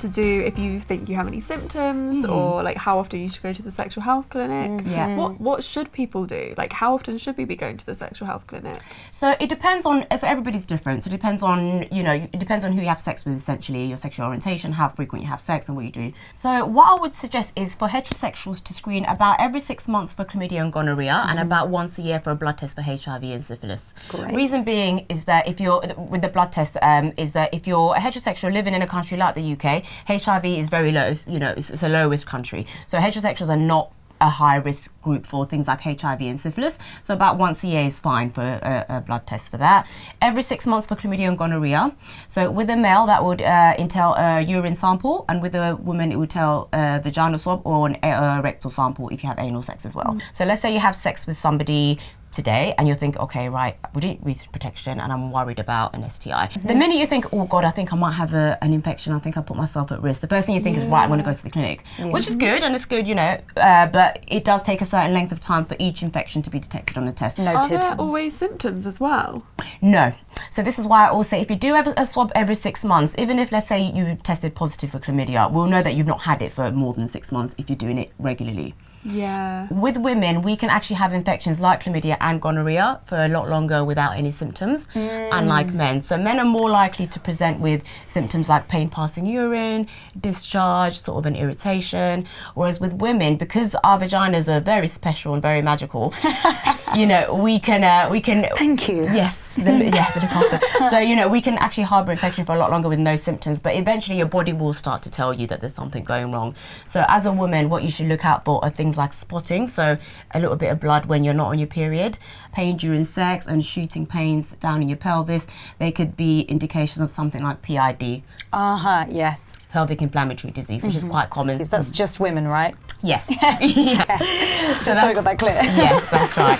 to do if you think you have any symptoms, or like how often you should go to the sexual health clinic. What should people do? Like, how often should we be going to the sexual health clinic? So it depends on, so everybody's different. So it depends on, it depends on who you have sex with, essentially, your sexual orientation, how frequent you have sex and what you do. So what I would suggest is for heterosexuals to screen about every 6 months for chlamydia and gonorrhea, and about once a year for a blood test for HIV and syphilis. Great. Reason being is that if you're, with the blood test, is that if you're a heterosexual living in a country like the UK, HIV is very low, it's a low risk country. So heterosexuals are not a high risk group for things like HIV and syphilis. So about once a year is fine for a blood test for that. Every 6 months for chlamydia and gonorrhea. So with a male, that would entail a urine sample, and with a woman, it would entail a vaginal swab or a rectal sample if you have anal sex as well. So let's say you have sex with somebody today and you think, okay, right, we didn't reach protection and I'm worried about an STI. The minute you think, oh God, I think I might have an infection, I think I put myself at risk, the first thing you think is, right, I'm gonna go to the clinic, which is good, and it's good, but it does take a certain length of time for each infection to be detected on a test. Are there always symptoms as well? No. So this is why I always say, if you do have a swab every 6 months, even if, let's say, you tested positive for chlamydia, we'll know that you've not had it for more than 6 months if you're doing it regularly. Yeah. With women, we can actually have infections like chlamydia and gonorrhea for a lot longer without any symptoms, unlike men. So men are more likely to present with symptoms like pain passing urine, discharge, sort of an irritation, whereas with women, because our vaginas are very special and very magical, we can Thank you. Yes, the look after. So we can actually harbour infection for a lot longer with no symptoms, but eventually your body will start to tell you that there's something going wrong. So as a woman, what you should look out for are things like spotting, so a little bit of blood when you're not on your period, pain during sex, and shooting pains down in your pelvis. They could be indications of something like PID. Yes. Pelvic inflammatory disease, which is quite common. That's just women, right? Yes. Just so I got that clear. Yes, that's right.